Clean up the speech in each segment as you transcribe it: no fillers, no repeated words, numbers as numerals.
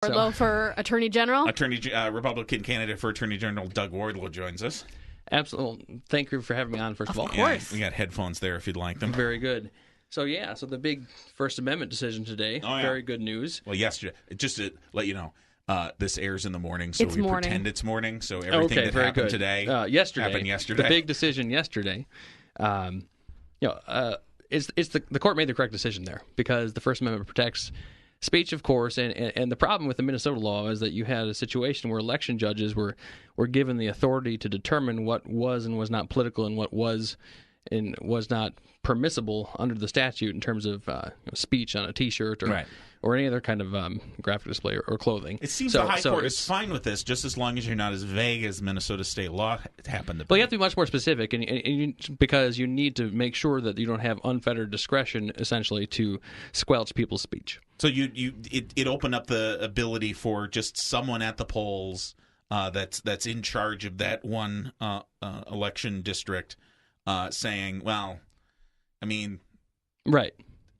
Wardlow for Attorney General. Republican candidate for Attorney General Doug Wardlow joins us. Absolutely. Thank you for having me on, first of all. Of course. Yeah, we got headphones there if you'd like them. Very good. So the big First Amendment decision today. Oh, yeah. Very good news. Well, yesterday, just to let you know, this airs in the morning, so It's we morning. pretend it's morning. So everything that happened today happened yesterday. The big decision yesterday. It's the court made the correct decision there because the First Amendment protects speech, of course, and the problem with the Minnesota law is that you had a situation where election judges were given the authority to determine what was and was not political and what was and was not permissible under the statute in terms of speech on a T-shirt or any other kind of graphic display or clothing. It seems the High Court is fine with this, just as long as you're not as vague as Minnesota state law happened to be. Well, you have to be much more specific, because you need to make sure that you don't have unfettered discretion, essentially, to squelch people's speech. So it opened up the ability for just someone at the polls that's in charge of that one election district saying, well, I mean, right.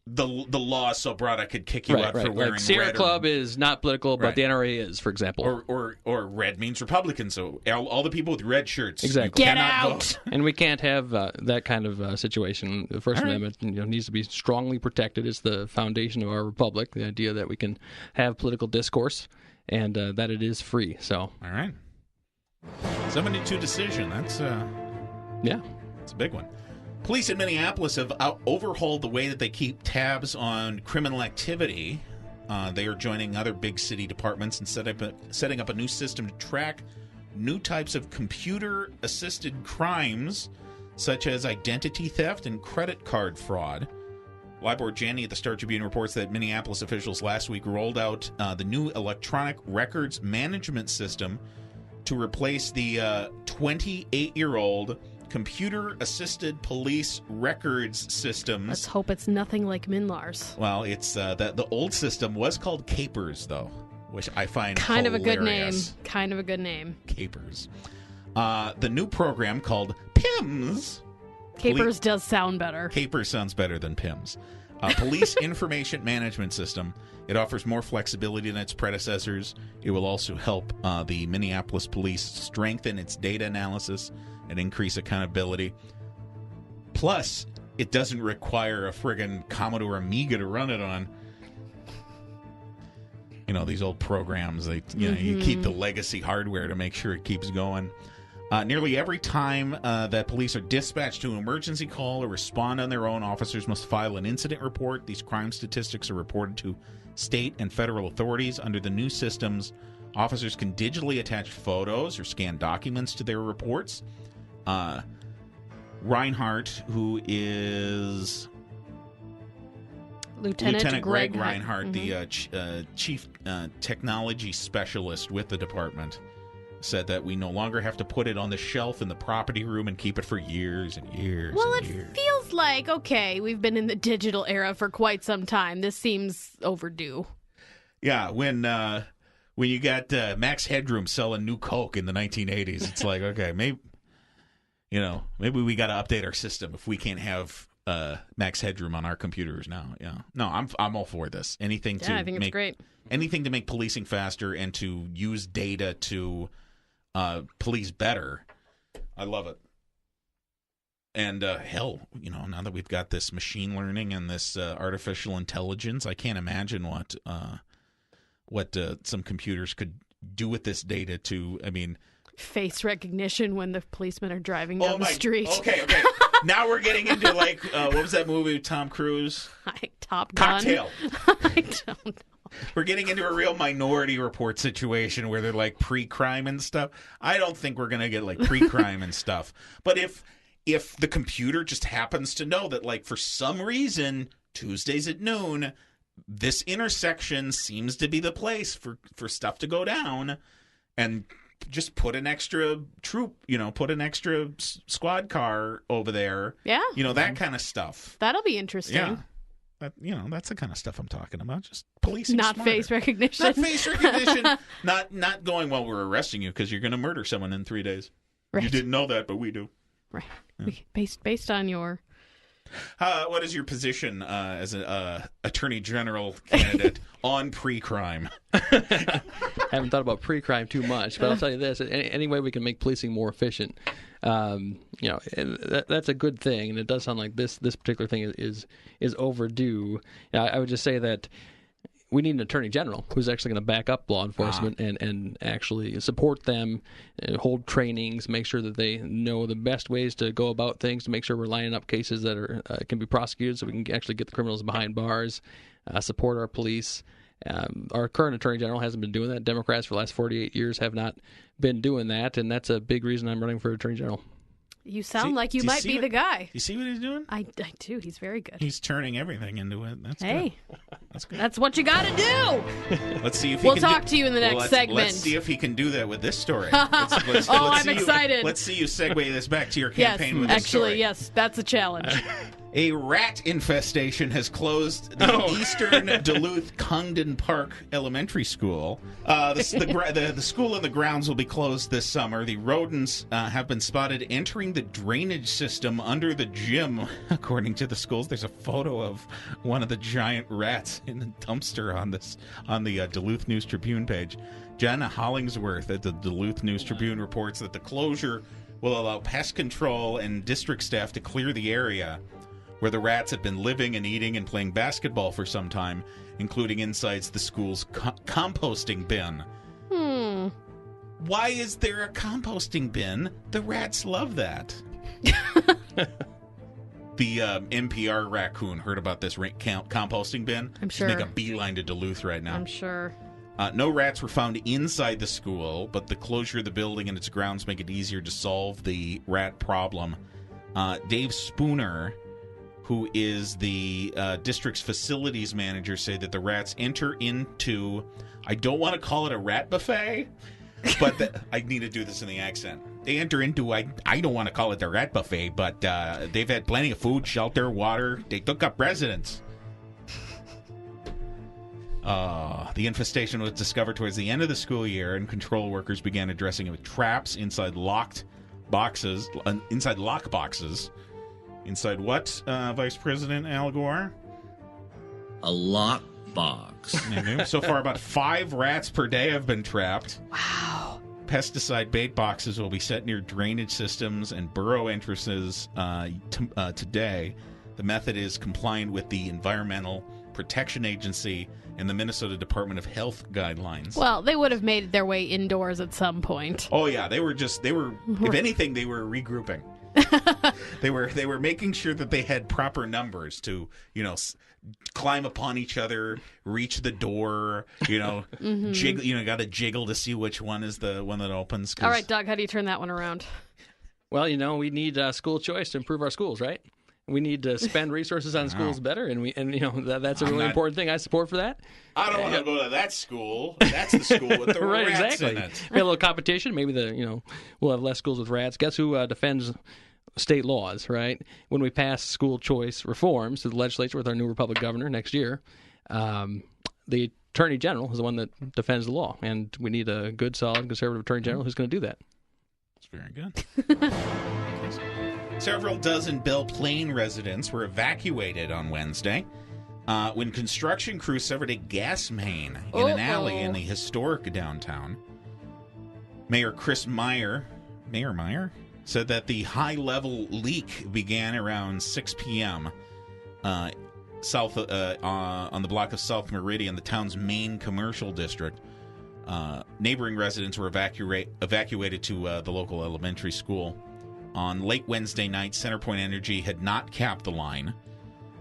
The law is so broad I could kick you out for wearing red. Sierra Club is not political, but the NRA is, for example. Or red means Republican, so all the people with red shirts exactly Get out. Vote. And we can't have that kind of situation. The First Amendment needs to be strongly protected. It's the foundation of our republic, the idea that we can have political discourse and that it is free. So, all right. 7-2 decision. That's a big one. Police in Minneapolis have overhauled the way that they keep tabs on criminal activity. They are joining other big city departments and setting up a new system to track new types of computer-assisted crimes, such as identity theft and credit card fraud. Libor Janney at the Star Tribune reports that Minneapolis officials last week rolled out the new electronic records management system to replace the 28-year-old computer-assisted police records systems. Let's hope it's nothing like Minlar's. Well, it's the old system was called Capers, though, which I find kind hilarious. of a good name. Kind of a good name. Capers. The new program called PIMS. Capers does sound better. Capers sounds better than PIMS. Police Information Management System. It offers more flexibility than its predecessors. It will also help the Minneapolis police strengthen its data analysis and increase accountability. Plus, it doesn't require a friggin' Commodore Amiga to run it on. You know, these old programs, you keep the legacy hardware to make sure it keeps going. Nearly every time that police are dispatched to an emergency call or respond on their own, officers must file an incident report. These crime statistics are reported to state and federal authorities. Under the new systems, officers can digitally attach photos or scan documents to their reports. Reinhardt, who is Lieutenant Greg Reinhardt, the chief technology specialist with the department, said that we no longer have to put it on the shelf in the property room and keep it for years and years. Well, and it years. feels like, okay, we've been in the digital era for quite some time. This seems overdue. Yeah, when you got Max Headroom selling new Coke in the 1980s, it's like, okay, maybe we got to update our system if we can't have Max Headroom on our computers now. Yeah, no, I'm all for this. I think it's great. Anything to make policing faster and to use data to police better. I love it. And hell, now that we've got this machine learning and this artificial intelligence, I can't imagine what some computers could do with this data to, face recognition when the policemen are driving down the street. Okay. Now we're getting into what was that movie with Tom Cruise? Top Gun. Cocktail. I don't know. We're getting into a real Minority Report situation where they're like pre-crime and stuff. I don't think we're going to get like pre-crime and stuff. But if the computer just happens to know that, like, for some reason, Tuesdays at noon, this intersection seems to be the place for stuff to go down, and just put an extra troop, put an extra squad car over there. Yeah. That kind of stuff. That'll be interesting. Yeah. That's the kind of stuff I'm talking about. Just policing Not smarter. Face recognition. Not face recognition. not going, well, we're arresting you because you're going to murder someone in 3 days. Right. You didn't know that, but we do. Right. Yeah. Based on your What is your position as an attorney general candidate on pre-crime? Haven't thought about pre-crime too much, but I'll tell you this: any way we can make policing more efficient, that's a good thing. And it does sound like this particular thing is overdue. I would just say that we need an attorney general who's actually going to back up law enforcement and actually support them, hold trainings, make sure that they know the best ways to go about things, to make sure we're lining up cases that are can be prosecuted so we can actually get the criminals behind bars, support our police. Our current attorney general hasn't been doing that. Democrats for the last 48 years have not been doing that, and that's a big reason I'm running for attorney general. You sound like you might be the guy. You see what he's doing? I do. He's very good. He's turning everything into it. That's good. That's good. That's what you got to do. Let's see if we'll talk to you in the next segment. Let's see if he can do that with this story. I'm excited. Let's see you segue this back to your campaign with this story. Yes, that's a challenge. A rat infestation has closed the eastern Duluth Congdon Park Elementary School. The school and the grounds will be closed this summer. The rodents have been spotted entering the drainage system under the gym, according to the schools. There's a photo of one of the giant rats in the dumpster on the Duluth News Tribune page. Jenna Hollingsworth at the Duluth News Tribune reports that the closure will allow pest control and district staff to clear the area where the rats have been living and eating and playing basketball for some time, including inside the school's composting bin. Why is there a composting bin? The rats love that. The NPR raccoon heard about this composting bin. I'm sure. He's making a beeline to Duluth right now. I'm sure. No rats were found inside the school, but the closure of the building and its grounds make it easier to solve the rat problem. Dave Spooner, who is the district's facilities manager, say that the rats enter into, I don't want to call it a rat buffet, but I need to do this in the accent. They enter into, I don't want to call it the rat buffet, but they've had plenty of food, shelter, water. They took up residence. The infestation was discovered towards the end of the school year, and control workers began addressing it with traps inside lock boxes. Inside what, Vice President Al Gore? A lock box. So far, about 5 rats per day have been trapped. Wow. Pesticide bait boxes will be set near drainage systems and burrow entrances today. The method is compliant with the Environmental Protection Agency and the Minnesota Department of Health guidelines. Well, they would have made their way indoors at some point. Oh, yeah. They were, if anything, they were regrouping. They were making sure that they had proper numbers to, climb upon each other, reach the door, jiggle, got to jiggle to see which one is the one that opens. All right, Doug, how do you turn that one around? Well, we need school choice to improve our schools, right? We need to spend resources on schools better, and that's a really important thing. I support for that. I don't want to go to that school. That's the school with the right, rats exactly. in it. We have a little competition. Maybe we'll have less schools with rats. Guess who defends state laws, right? When we pass school choice reforms to the legislature with our new Republican governor next year, the attorney general is the one that defends the law, and we need a good, solid conservative attorney general who's going to do that. That's very good. Several dozen Belle Plaine residents were evacuated on Wednesday when construction crews severed a gas main in an alley in the historic downtown. Mayor Meyer said that the high-level leak began around 6 p.m. South on the block of South Meridian, the town's main commercial district. Neighboring residents were evacuated to the local elementary school. On late Wednesday night, CenterPoint Energy had not capped the line.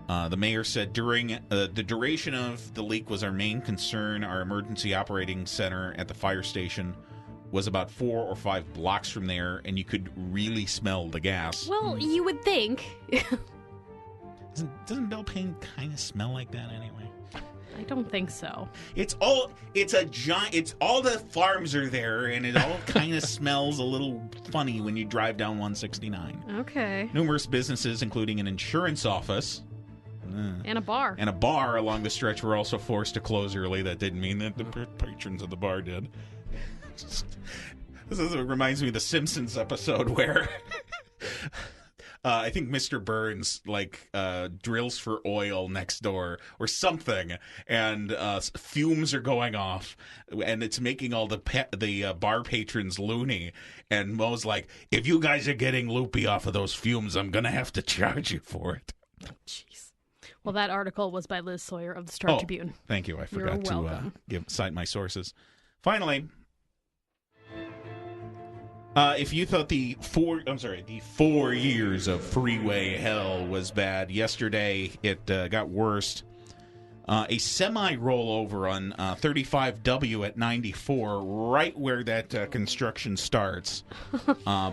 The mayor said during the duration of the leak was our main concern. Our emergency operating center at the fire station was about 4 or 5 blocks from there, and you could really smell the gas. Well, you would think. Doesn't Belle Plaine kind of smell like that anyway? I don't think so. It's all the farms are there, and it all kind of smells a little funny when you drive down 169. Okay. Numerous businesses, including an insurance office and a bar along the stretch, were also forced to close early. That didn't mean that the patrons of the bar did. This reminds me of the Simpsons episode where I think Mr. Burns drills for oil next door or something, and fumes are going off, and it's making all the bar patrons loony. And Mo's like, "If you guys are getting loopy off of those fumes, I'm gonna have to charge you for it." Jeez. Well, that article was by Liz Sawyer of the Star Tribune. Thank you. I forgot to cite my sources. Finally. If you thought the 4 years of freeway hell was bad, yesterday it got worse. A semi rollover on 35W at 94, right where that construction starts,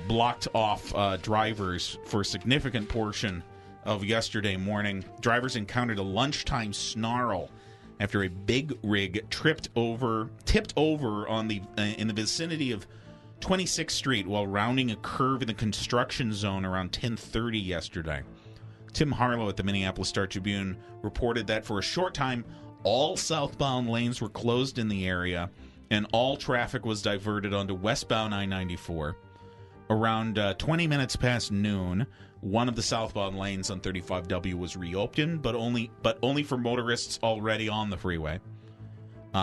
blocked off drivers for a significant portion of yesterday morning. Drivers encountered a lunchtime snarl after a big rig tipped over on in the vicinity of 26th Street while rounding a curve in the construction zone around 10:30 yesterday. Tim Harlow at the Minneapolis Star-Tribune reported that for a short time, all southbound lanes were closed in the area and all traffic was diverted onto westbound I-94. Around 20 minutes past noon, one of the southbound lanes on 35W was reopened, but only for motorists already on the freeway.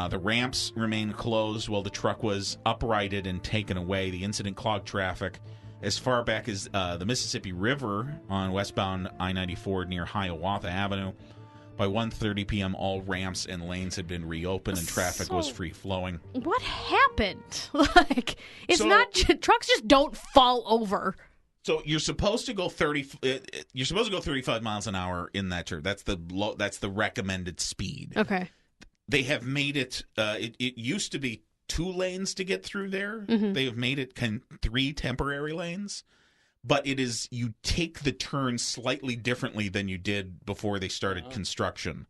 The ramps remained closed while the truck was uprighted and taken away. The incident clogged traffic as far back as the Mississippi River on westbound I-94 near Hiawatha Avenue. By 1:30 p.m., all ramps and lanes had been reopened and traffic was free-flowing. What happened? Trucks just don't fall over. So you're supposed to go 35 miles an hour in that turn. That's the recommended speed. Okay. They have made it, it used to be 2 lanes to get through there. Mm-hmm. They have made it 3 temporary lanes. But you take the turn slightly differently than you did before they started construction.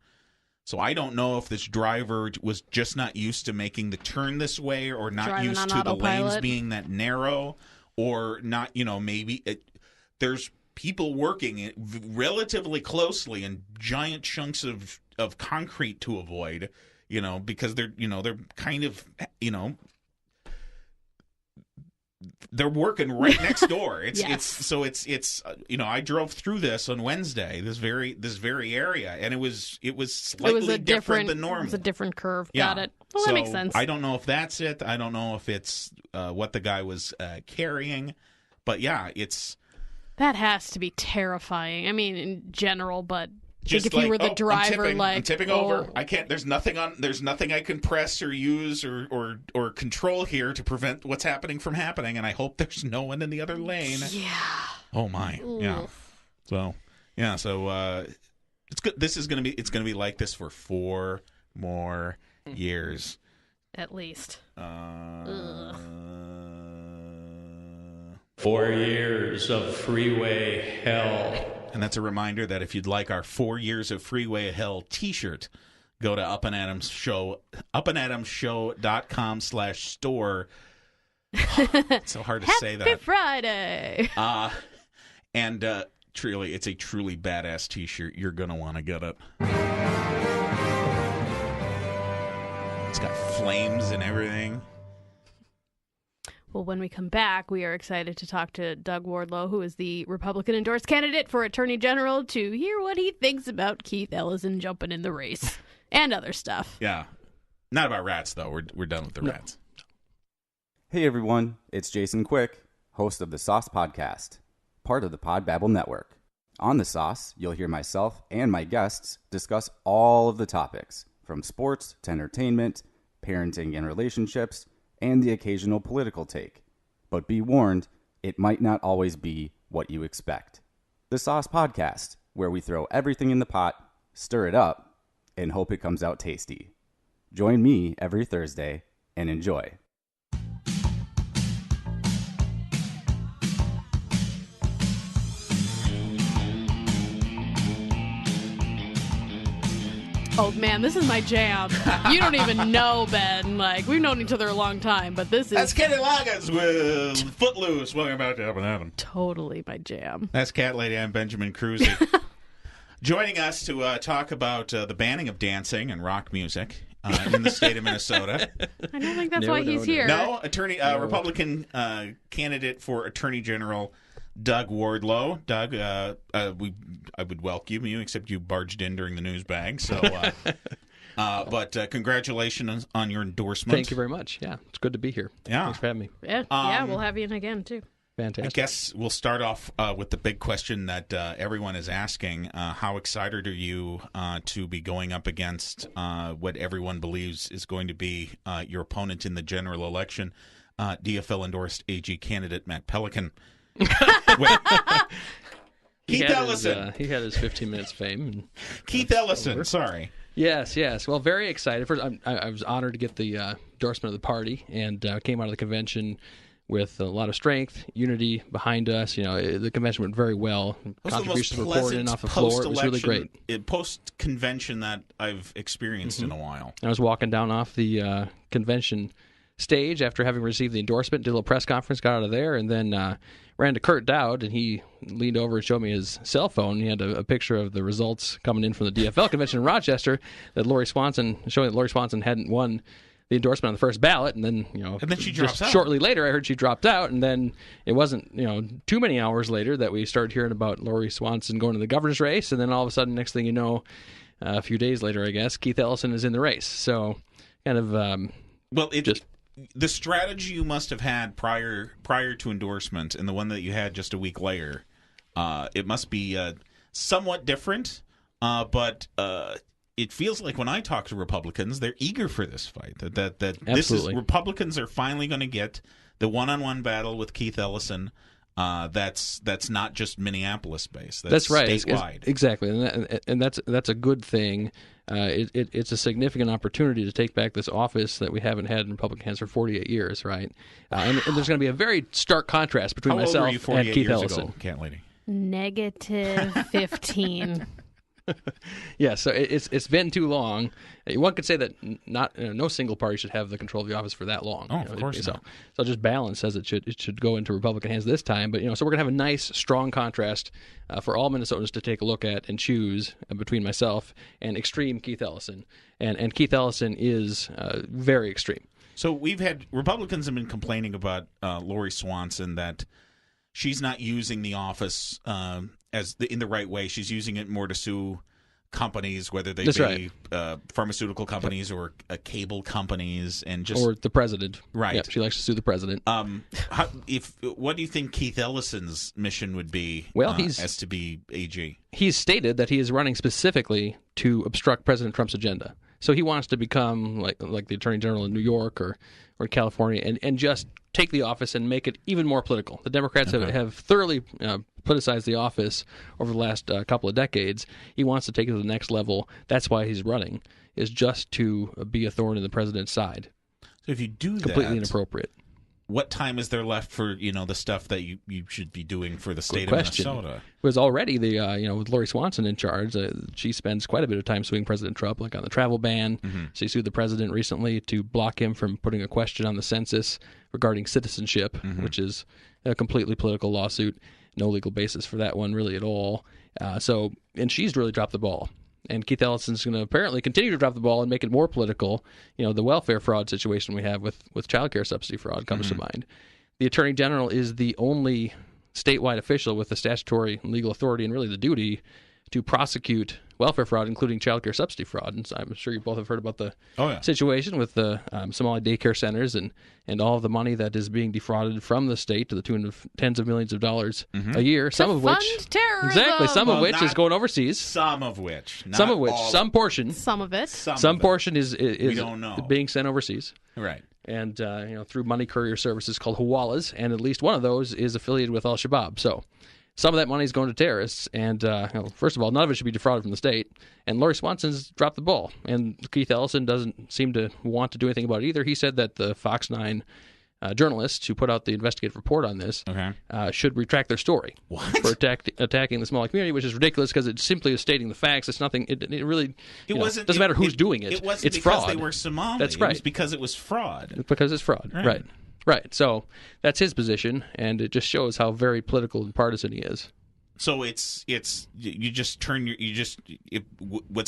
So I don't know if this driver was just not used to making the turn this way or not driving used to the lanes being that narrow or not, there's people working relatively closely in giant chunks of concrete to avoid, because they're kind of, they're working right next door. I drove through this on Wednesday, this very area, and it was slightly different than normal. It was a different curve. Yeah. Got it. Well, that makes sense. I don't know if that's it. I don't know if it's what the guy was carrying, but yeah, that has to be terrifying. I mean, in general, but just if you were the driver, I'm tipping over. I can't. There's nothing I can press or use or control here to prevent what's happening from happening. And I hope there's no one in the other lane. Yeah. Oh my. Oof. Yeah. So yeah. So it's good. It's gonna be like this for 4 more years, at least. 4 years of freeway hell. And that's a reminder that if you'd like our 4 years of freeway hell t-shirt, go to upandadamshow.com/store. It's so hard to say that. Happy Friday. And truly, it's a truly badass t-shirt. You're going to want to get it. It's got flames and everything. Well, when we come back, we are excited to talk to Doug Wardlow, who is the Republican-endorsed candidate for Attorney General, to hear what he thinks about Keith Ellison jumping in the race and other stuff. Yeah. Not about rats, though. We're done with the rats. Hey, everyone. It's Jason Quick, host of the Sauce Podcast, part of the Pod Babble Network. On The Sauce, you'll hear myself and my guests discuss all of the topics, from sports to entertainment, parenting and relationships, and the occasional political take. But be warned, it might not always be what you expect. The Sauce Podcast, where we throw everything in the pot, stir it up, and hope it comes out tasty. Join me every Thursday and enjoy. Oh, man, this is my jam. You don't even know, Ben. We've known each other a long time, but this is... That's Kenny Loggins with Footloose. Welcome back to Up and Adam. Totally my jam. That's Cat Lady. I'm Benjamin Cruzy. Joining us to talk about the banning of dancing and rock music in the state of Minnesota. I don't think that's why he's here. No, Republican candidate for Attorney General, Doug Wardlow. Doug, I would welcome you, except you barged in during the news bag. So, but congratulations on your endorsement. Thank you very much. Yeah, it's good to be here. Yeah. Thanks for having me. Yeah, we'll have you in again, too. Fantastic. I guess we'll start off with the big question that everyone is asking. How excited are you to be going up against what everyone believes is going to be your opponent in the general election, DFL-endorsed AG candidate Matt Pelican? Wait. Keith Ellison. He had his 15 minutes fame. Keith Ellison, sorry. Yes. Well, very excited. First, I was honored to get the endorsement of the party, and came out of the convention with a lot of strength, unity behind us. The convention went very well. Contributions were poured in off the floor. It was really great. Post-convention that I've experienced in a while. I was walking down off the convention stage after having received the endorsement, did a little press conference, got out of there, and then ran to Kurt Dowd, and he leaned over and showed me his cell phone. He had a picture of the results coming in from the DFL convention in Rochester, showing that Lori Swanson hadn't won the endorsement on the first ballot, and then she drops out. Shortly later, I heard she dropped out, and then it wasn't too many hours later that we started hearing about Lori Swanson going to the governor's race, and then all of a sudden, next thing you know, a few days later, I guess, Keith Ellison is in the race. So, kind of the strategy you must have had prior to endorsement, and the one that you had just a week later, it must be somewhat different, but. It feels like when I talk to Republicans, they're eager for this fight. Republicans are finally going to get the one-on-one battle with Keith Ellison. That's not just Minneapolis based. That's right, statewide. Exactly, and that's a good thing. It's a significant opportunity to take back this office that we haven't had in Republican hands for 48 years, right? And there's going to be a very stark contrast between myself and Keith Ellison. Cat lady. -15. Yeah, so it's been too long. One could say that no single party should have the control of the office for that long. Of course not. So just balance says it should go into Republican hands this time. But so we're gonna have a nice, strong contrast for all Minnesotans to take a look at and choose between myself and extreme Keith Ellison. And Keith Ellison is very extreme. So Republicans have been complaining about Lori Swanson, that she's not using the office in the right way. She's using it more to sue companies, whether they be pharmaceutical companies or cable companies, or the president. Right. Yeah, she likes to sue the president. What do you think Keith Ellison's mission would be? Well, as to be AG. He's stated that he is running specifically to obstruct President Trump's agenda. So he wants to become like the Attorney General in New York or California, and just take the office and make it even more political. The Democrats have thoroughly politicized the office over the last couple of decades. He wants to take it to the next level. That's why he's running, is just to be a thorn in the president's side. So if you do that, completely inappropriate. What time is there left for the stuff that you should be doing for the state of Minnesota? It was already with Lori Swanson in charge. She spends quite a bit of time suing President Trump, like on the travel ban. Mm-hmm. She sued the president recently to block him from putting a question on the census regarding citizenship, which is a completely political lawsuit. No legal basis for that one really at all. And she's really dropped the ball. And Keith Ellison's going to apparently continue to drop the ball and make it more political. The welfare fraud situation we have with child care subsidy fraud comes to mind. The Attorney General is the only statewide official with the statutory and legal authority and really the duty to prosecute welfare fraud, including child care subsidy fraud. And so I'm sure you both have heard about the situation with the Somali daycare centers and all of the money that is being defrauded from the state to the tune of tens of millions of dollars a year. Some of which is going overseas. Some portion. Some portion is we don't know, being sent overseas. Right. And through money courier services called hawalas, and at least one of those is affiliated with Al-Shabaab. So some of that money is going to terrorists, and first of all, none of it should be defrauded from the state. And Lori Swanson's dropped the ball, and Keith Ellison doesn't seem to want to do anything about it either. He said that the Fox 9 journalists who put out the investigative report on this should retract their story for attacking the Somali community, which is ridiculous because it simply is stating the facts. It's nothing. It really doesn't matter who's doing it. It wasn't it's because fraud. They were Somali. That's right. It was because it was fraud. Because it's fraud. Right. So that's his position, and it just shows how very political and partisan he is. So what's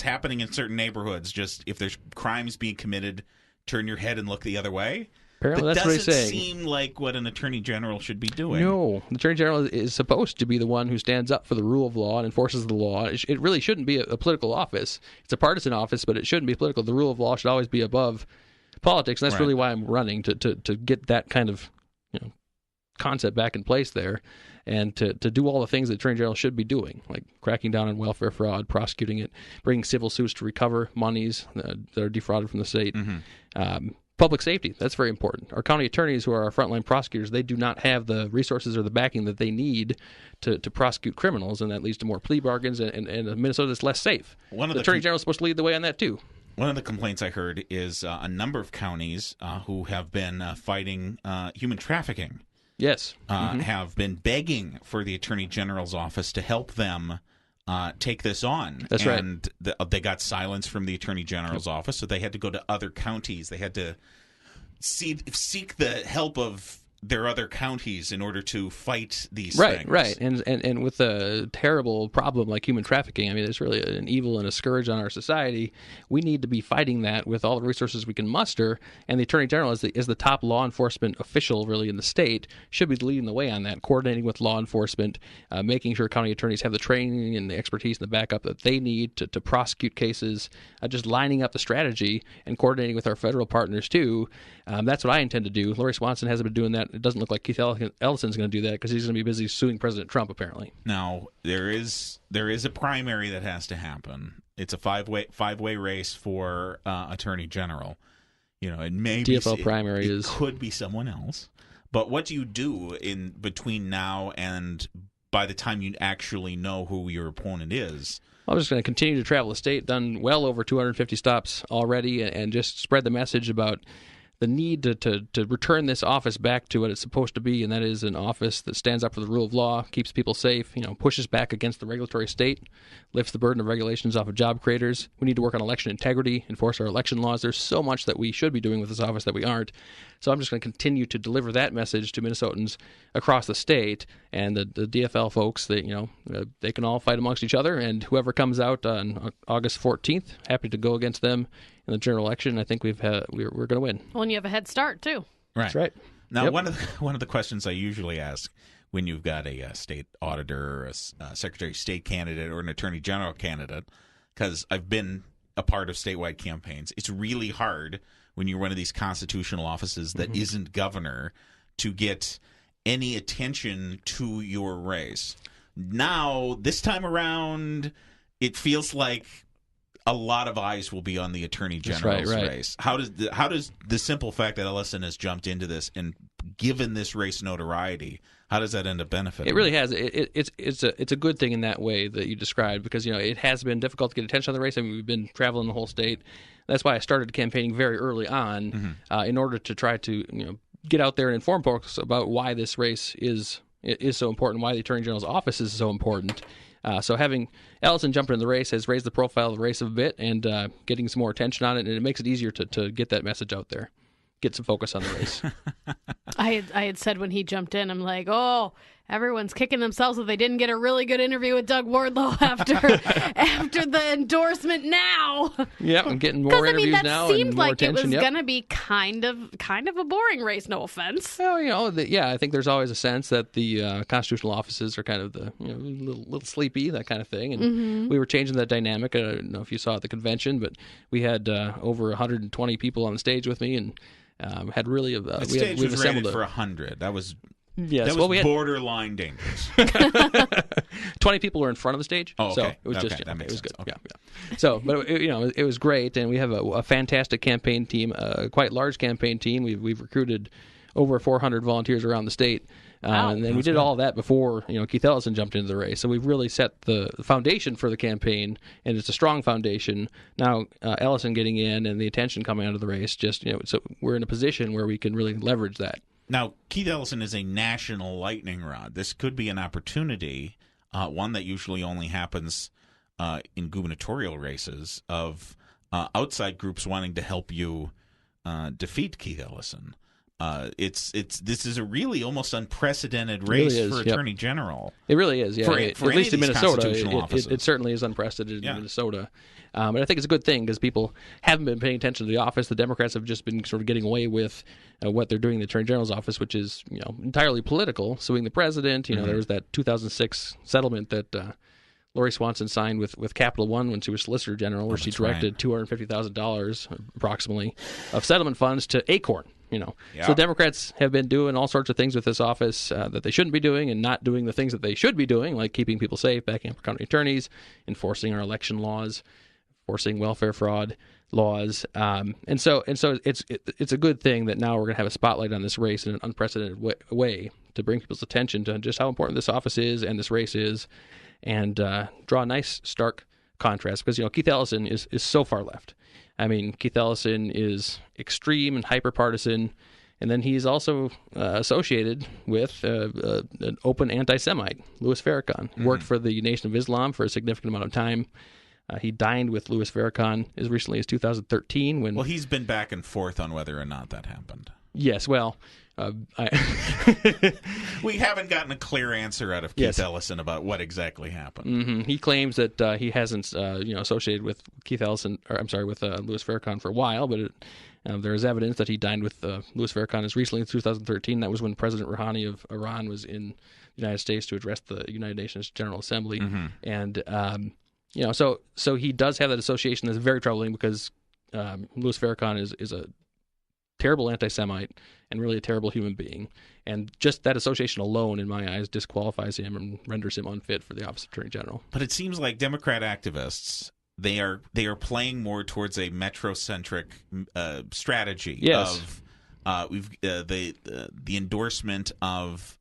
happening in certain neighborhoods, just if there's crimes being committed, turn your head and look the other way. Apparently, that's what he's saying. Doesn't seem like what an attorney general should be doing. No, the attorney general is supposed to be the one who stands up for the rule of law and enforces the law. It really shouldn't be a political office. It's a partisan office, but it shouldn't be political. The rule of law should always be above politics, and that's really why I'm running to get that kind of concept back in place there, and to do all the things the attorney general should be doing, like cracking down on welfare fraud, prosecuting it, bringing civil suits to recover monies that are defrauded from the state. Public safety, that's very important. Our county attorneys, who are our frontline prosecutors, they do not have the resources or the backing that they need to prosecute criminals, and that leads to more plea bargains, and Minnesota is less safe. The attorney general is supposed to lead the way on that, too. One of the complaints I heard is a number of counties who have been fighting human trafficking. Yes. Have been begging for the Attorney General's office to help them take this on. That's right. And they got silence from the Attorney General's office, so they had to go to other counties. They had to seek the help of their other counties in order to fight these things. Right. And with a terrible problem like human trafficking, I mean, it's really an evil and a scourge on our society. We need to be fighting that with all the resources we can muster, and the Attorney General is the top law enforcement official really in the state, should be leading the way on that, coordinating with law enforcement, making sure county attorneys have the training and the expertise and the backup that they need to prosecute cases, just lining up the strategy and coordinating with our federal partners too. That's what I intend to do. Lori Swanson hasn't been doing that. It doesn't look like Keith Ellison's going to do that because he's going to be busy suing President Trump, apparently. Now, there is a primary that has to happen. It's a five-way race for Attorney General. It may DFL be primary it could be someone else. But what do you do in between now and by the time you actually know who your opponent is? I'm just going to continue to travel the state, done well over 250 stops already, and just spread the message about the need to return this office back to what it's supposed to be, and that is an office that stands up for the rule of law, keeps people safe, pushes back against the regulatory state, lifts the burden of regulations off of job creators. We need to work on election integrity, enforce our election laws. There's so much that we should be doing with this office that we aren't. So I'm just going to continue to deliver that message to Minnesotans across the state, and the DFL folks, they can all fight amongst each other, and whoever comes out on August 14th, happy to go against them in the general election. I think we're going to win. Well, and you have a head start too. Right. That's right. Now, one of the questions I usually ask when you've got a state auditor, or a Secretary of State candidate, or an Attorney General candidate, because I've been a part of statewide campaigns, it's really hard when you're one of these constitutional offices that isn't governor to get any attention to your race. Now, this time around, it feels like a lot of eyes will be on the Attorney General's race. How does the simple fact that Ellison has jumped into this and given this race notoriety, how does that end up benefiting? It really has. It's a good thing in that way that you described, because it has been difficult to get attention on the race. I mean, we've been traveling the whole state. That's why I started campaigning very early on, in order to try to get out there and inform folks about why this race is so important, why the Attorney General's office is so important. So having Ellison jump into the race has raised the profile of the race a bit, and getting some more attention on it, and it makes it easier to get that message out there, get some focus on the race. I had said when he jumped in, I'm like, oh, everyone's kicking themselves that they didn't get a really good interview with Doug Wardlow after the endorsement now. Yep, I'm getting more interviews now and more attention. It seemed like it was going to be kind of a boring race, no offense. Oh, I think there's always a sense that the constitutional offices are kind of the little sleepy, that kind of thing. And we were changing that dynamic. I don't know if you saw at the convention, but we had over 120 people on the stage with me, and had really the stage was rated for 100. That was we had borderline dangerous. 20 people were in front of the stage. Oh, okay. So it was that makes it was sense. good. Okay. Yeah. So, but it was great, and we have a fantastic campaign team, a quite large campaign team. We've recruited over 400 volunteers around the state. Wow. And then we did all that before Keith Ellison jumped into the race. So we've really set the foundation for the campaign, and it's a strong foundation. Now Ellison getting in and the attention coming out of the race, so we're in a position where we can really leverage that. Now, Keith Ellison is a national lightning rod. This could be an opportunity, one that usually only happens in gubernatorial races, of outside groups wanting to help you defeat Keith Ellison. This is a really almost unprecedented race for Attorney General. It really is, yeah. For at least in Minnesota, it certainly is unprecedented in Minnesota. But I think it's a good thing because people haven't been paying attention to the office. The Democrats have just been sort of getting away with what they're doing in the Attorney General's office, which is entirely political, suing the president. There was that 2006 settlement that Lori Swanson signed with Capital One when she was Solicitor General, where she directed $250,000 approximately of settlement funds to Acorn. So Democrats have been doing all sorts of things with this office that they shouldn't be doing, and not doing the things that they should be doing, like keeping people safe, backing up county attorneys, enforcing our election laws, enforcing welfare fraud laws, and so it's a good thing that now we're going to have a spotlight on this race in an unprecedented way to bring people's attention to just how important this office is and this race is, and draw a nice stark contrast because Keith Ellison is so far left. I mean, Keith Ellison is extreme and hyper-partisan, and then he's also associated with an open anti-Semite, Louis Farrakhan. Worked for the Nation of Islam for a significant amount of time. He dined with Louis Farrakhan as recently as 2013. Well, he's been back and forth on whether or not that happened. Yes, well... we haven't gotten a clear answer out of Keith Ellison about what exactly happened. Mm-hmm. He claims that he hasn't, associated with Keith Ellison, with Louis Farrakhan for a while, but there is evidence that he dined with Louis Farrakhan as recently as 2013. That was when President Rouhani of Iran was in the United States to address the United Nations General Assembly, and so he does have that association that's very troubling because Louis Farrakhan is a terrible anti-Semite and really a terrible human being. And just that association alone, in my eyes, disqualifies him and renders him unfit for the office of Attorney General. But it seems like Democrat activists, they are playing more towards a metrocentric strategy. Yes. Of we've the endorsement of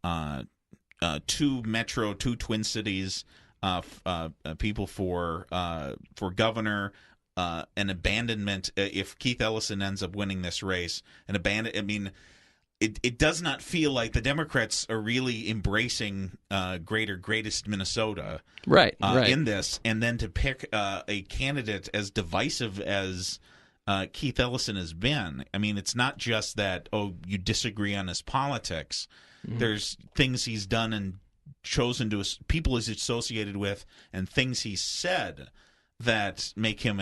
two Twin Cities people for governor. An abandonment if Keith Ellison ends up winning this race. It does not feel like the Democrats are really embracing greatest Minnesota right. in this, and then to pick a candidate as divisive as Keith Ellison has been. I mean, it's not just that, you disagree on his politics. Mm-hmm. There's things he's done and chosen to people he's associated with and things he's said that make him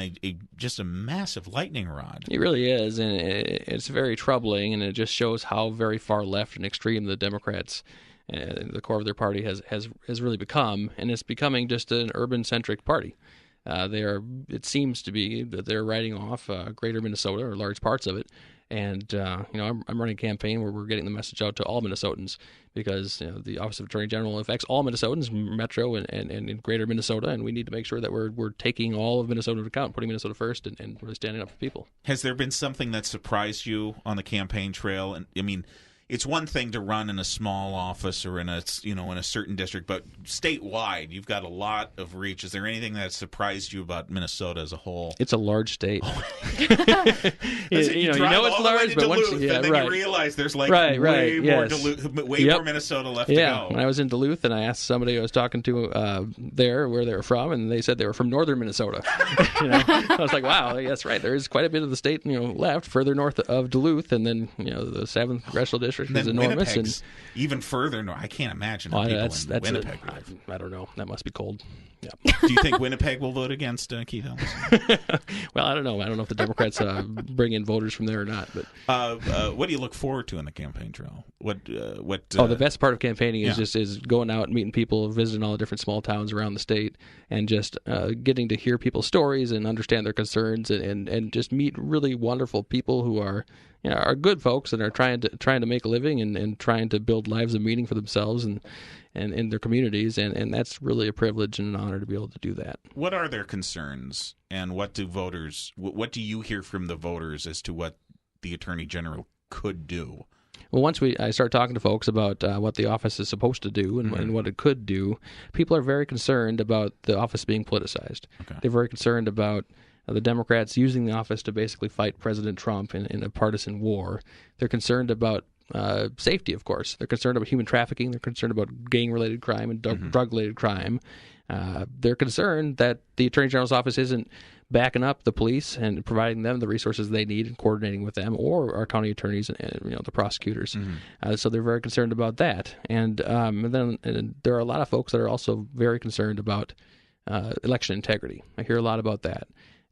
just a massive lightning rod. He really is, and it's very troubling, and it just shows how very far left and extreme the Democrats, the core of their party, has really become, and it's becoming just an urban-centric party. It seems to be that they're writing off greater Minnesota, or large parts of it, and I'm running a campaign where we're getting the message out to all Minnesotans because the Office of Attorney General affects all Minnesotans, Metro and in greater Minnesota, and we need to make sure that we're taking all of Minnesota into account, putting Minnesota first, and really standing up for people. Has there been something that surprised you on the campaign trail? And I mean, it's one thing to run in a small office or in a certain district, but statewide, you've got a lot of reach. Is there anything that surprised you about Minnesota as a whole? It's a large state. You know it's large, but once and then you realize there's way more Minnesota left to go. When I was in Duluth, and I asked somebody I was talking to there where they were from, and they said they were from northern Minnesota. I was like, wow, that's right. There is quite a bit of the state left further north of Duluth, and then the 7th Congressional District is enormous, and even further north. I can't imagine people in Winnipeg. I don't know. That must be cold. Yeah. Do you think Winnipeg will vote against Keith Ellison? Well, I don't know. I don't know if the Democrats bring in voters from there or not. But what do you look forward to in the campaign trail? The best part of campaigning is going out and meeting people, visiting all the different small towns around the state, and just getting to hear people's stories and understand their concerns, and just meet really wonderful people who are good folks and are trying to make a living and trying to build lives of meaning for themselves and in their communities, and that's really a privilege and an honor to be able to do that. What are their concerns, and what do you hear from the voters as to what the Attorney General could do? Well, once I start talking to folks about what the office is supposed to do and what it could do, people are very concerned about the office being politicized. Okay. They're very concerned about the Democrats using the office to basically fight President Trump in a partisan war. They're concerned about safety, of course. They're concerned about human trafficking. They're concerned about gang-related crime and drug-related crime. They're concerned that the Attorney General's office isn't backing up the police and providing them the resources they need and coordinating with them, or our county attorneys and the prosecutors. So they're very concerned about that. And then there are a lot of folks that are also very concerned about election integrity. I hear a lot about that.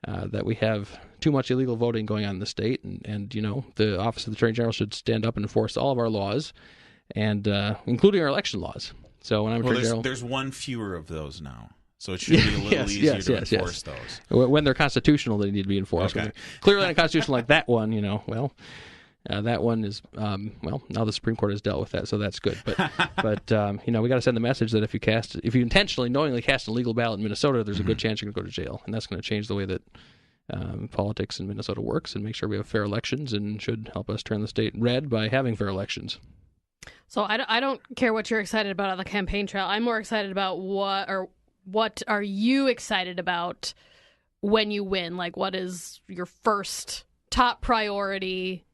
That we have too much illegal voting going on in the state, and the Office of the Attorney General should stand up and enforce all of our laws, and including our election laws. So when I'm Attorney General, there's one fewer of those now, so it should be a little easier to enforce those. When they're constitutional, they need to be enforced. Okay. Clearly unconstitutional like that one, that one is now the Supreme Court has dealt with that, so that's good. But we got to send the message that if you intentionally, knowingly cast an illegal ballot in Minnesota, there's a good chance you're going to go to jail, and that's going to change the way that politics in Minnesota works, and make sure we have fair elections, and should help us turn the state red by having fair elections. So I don't care what you're excited about on the campaign trail. I'm more excited about what are you excited about when you win? Like, what is your first top priority?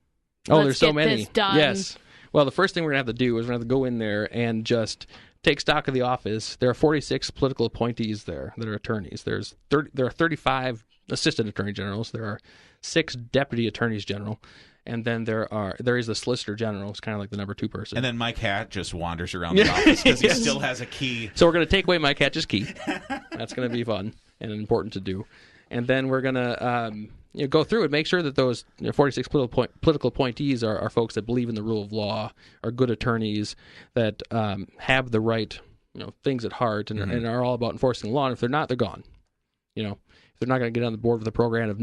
There's so many. This done. Yes. Well, the first thing we're going to have to do is we're going to have to go in there and just take stock of the office. There are 46 political appointees there that are attorneys. There are 35 assistant attorney generals. There are 6 deputy attorneys general. And then there is the Solicitor General. It's kind of like the number 2 person. And then Mike Hatt just wanders around the office because he still has a key. So we're going to take away Mike Hatch's key. That's going to be fun and important to do. And then we're going to go through and make sure that those 46 political appointees are folks that believe in the rule of law, are good attorneys, that have the right things at heart, and are all about enforcing the law. And if they're not, they're gone. If they're not going to get on the board with a program of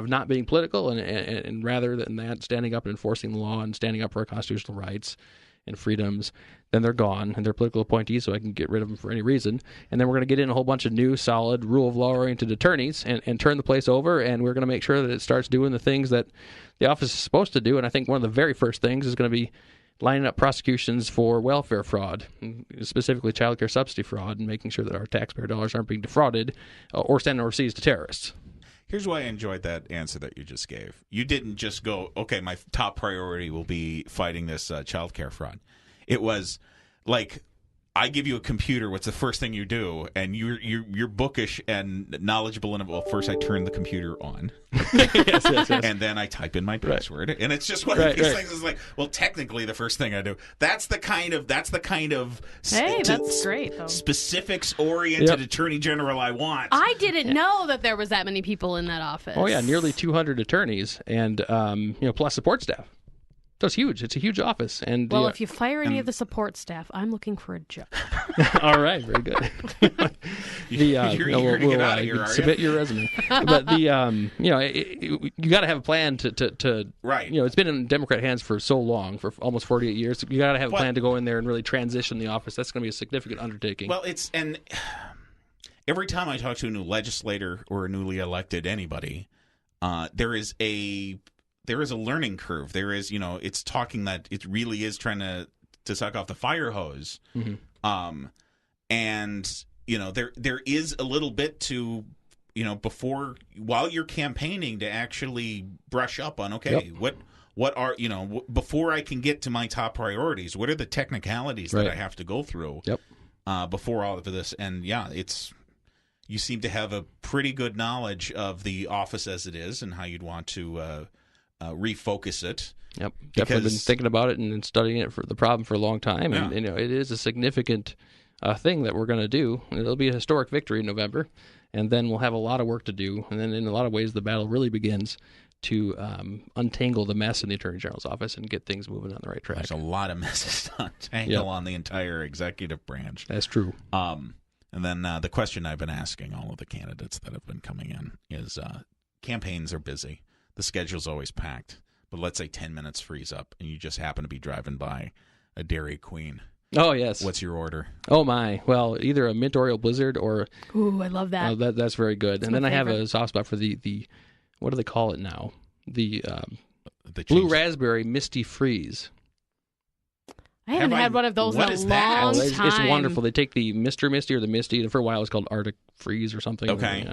not being political, and rather than that, standing up and enforcing the law and standing up for our constitutional rights and freedoms, then they're gone, and they're political appointees, so I can get rid of them for any reason. And then we're going to get in a whole bunch of new, solid, rule of law-oriented attorneys and turn the place over, and we're going to make sure that it starts doing the things that the office is supposed to do. And I think one of the very first things is going to be lining up prosecutions for welfare fraud, specifically child care subsidy fraud, and making sure that our taxpayer dollars aren't being defrauded or sent overseas to terrorists. Here's why I enjoyed that answer that you just gave. You didn't just go, okay, my top priority will be fighting this child care fraud. It was like, I give you a computer, what's the first thing you do? And you're bookish and knowledgeable enough. Well, first I turn the computer on. yes. And then I type in my password. Right. And it's just one of these things is like, well, technically the first thing I do. That's the kind of hey, that's great, though. Specifics-oriented attorney general I want. I didn't know that there was that many people in that office. Oh, yeah, nearly 200 attorneys and plus support staff. So it's huge. It's a huge office. And if you fire any of the support staff, I'm looking for a job. All right, very good. You're eager to get out of here, are submit your resume. But you got to have a plan to right. It's been in Democrat hands for so long, for almost 48 years. You got to have a plan to go in there and really transition the office. That's going to be a significant undertaking. Well, and every time I talk to a new legislator or a newly elected anybody, there is a learning curve. There is, it's talking that it really is trying to suck off the fire hose. Mm-hmm. And, there is a little bit to, while you're campaigning, to actually brush up on, okay, what are, before I can get to my top priorities, what are the technicalities that I have to go through before all of this? And you seem to have a pretty good knowledge of the office as it is and how you'd want to refocus it. Yep, definitely been thinking about it and studying it for the problem for a long time, and it is a significant thing that we're going to do. It'll be a historic victory in November, and then we'll have a lot of work to do. And then, in a lot of ways, the battle really begins to untangle the mess in the Attorney General's office and get things moving on the right track. There's a lot of messes to untangle on the entire executive branch. That's true. And then the question I've been asking all of the candidates that have been coming in is, campaigns are busy. The schedule's always packed, but let's say 10 minutes frees up and you just happen to be driving by a Dairy Queen. Oh, yes. What's your order? Oh, my. Well, either a Mint Oreo Blizzard or... Ooh, I love that. That's very good. And then I have a soft spot for the what do they call it now? The Blue Raspberry Misty Freeze. I haven't had one of those in a long time. It's wonderful. They take the Mr. Misty or the Misty, and for a while it was called Arctic Freeze or something. Okay.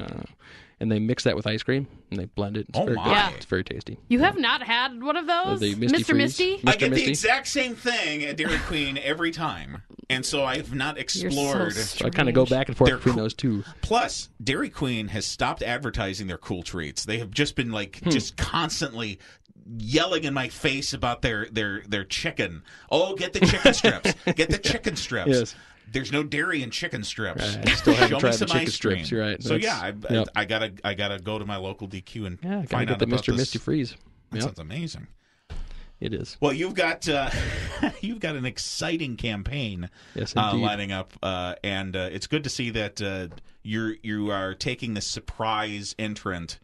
And they mix that with ice cream, and they blend it. It's very my. good. Yeah. It's very tasty. You have not had one of those? The Misty Mr. Freeze. Misty? Mr. I get Misty? the exact same thing at Dairy Queen every time, and so I have not explored. So I kind of go back and forth between those two. Plus, Dairy Queen has stopped advertising their cool treats. They have just been just constantly yelling in my face about their chicken. Oh, get the chicken strips! Get the chicken strips! Yes. There's no dairy in chicken strips. Right. I still haven't Show tried me some the chicken ice cream. strips. You're right. So I gotta go to my local DQ and Gotta find get out the about Mr. this. Misty Freeze. That sounds amazing. It is. Well, you've got you've got an exciting campaign lining up, and it's good to see that you are taking the surprise entrant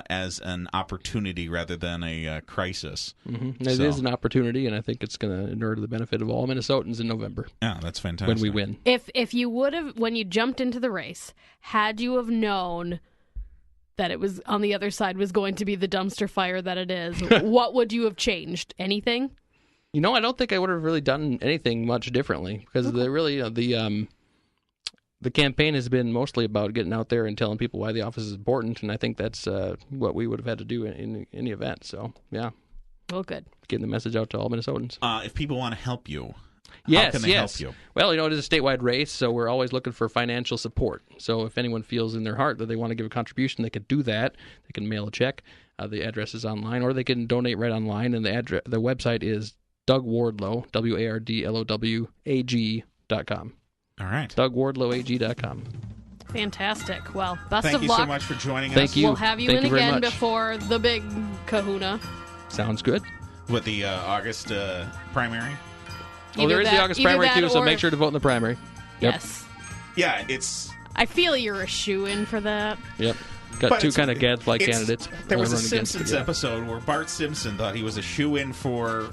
as an opportunity rather than a crisis. Mm-hmm. It is an opportunity, and I think it's going to inure to the benefit of all Minnesotans in November. Yeah, that's fantastic. When we win. If you would have, when you jumped into the race, had you have known that it was on the other side was going to be the dumpster fire that it is, what would you have changed? Anything? I don't think I would have really done anything much differently because the campaign has been mostly about getting out there and telling people why the office is important, and I think that's what we would have had to do in the event. So, yeah. Well, good. Getting the message out to all Minnesotans. If people want to help you, how can they help you? Well, it is a statewide race, so we're always looking for financial support. So if anyone feels in their heart that they want to give a contribution, they can do that. They can mail a check. The address is online, or they can donate right online, and the website is Doug Wardlow, WARDLOWAG.com. All right. DougWardlowAG.com. Fantastic. Well, best Thank of you luck. so much for joining us. Thank you. We'll have you Thank in you very again much. before the big kahuna. Sounds good. With the August primary. There is the August primary, too, so make sure to vote in the primary. Yep. Yes. Yeah, it's... I feel you're a shoo-in for that. Yep. Got two kind of gadfly candidates. There was a running against Simpsons it, yeah. episode where Bart Simpson thought he was a shoo-in for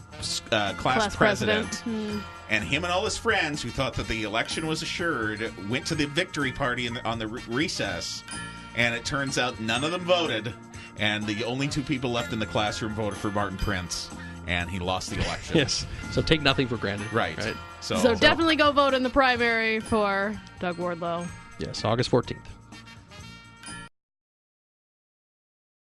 class president. And him and all his friends who thought that the election was assured went to the victory party on the recess. And it turns out none of them voted. And the only two people left in the classroom voted for Martin Prince. And he lost the election. Yes. So take nothing for granted. Right. Right. So definitely go vote in the primary for Doug Wardlow. Yes, August 14th.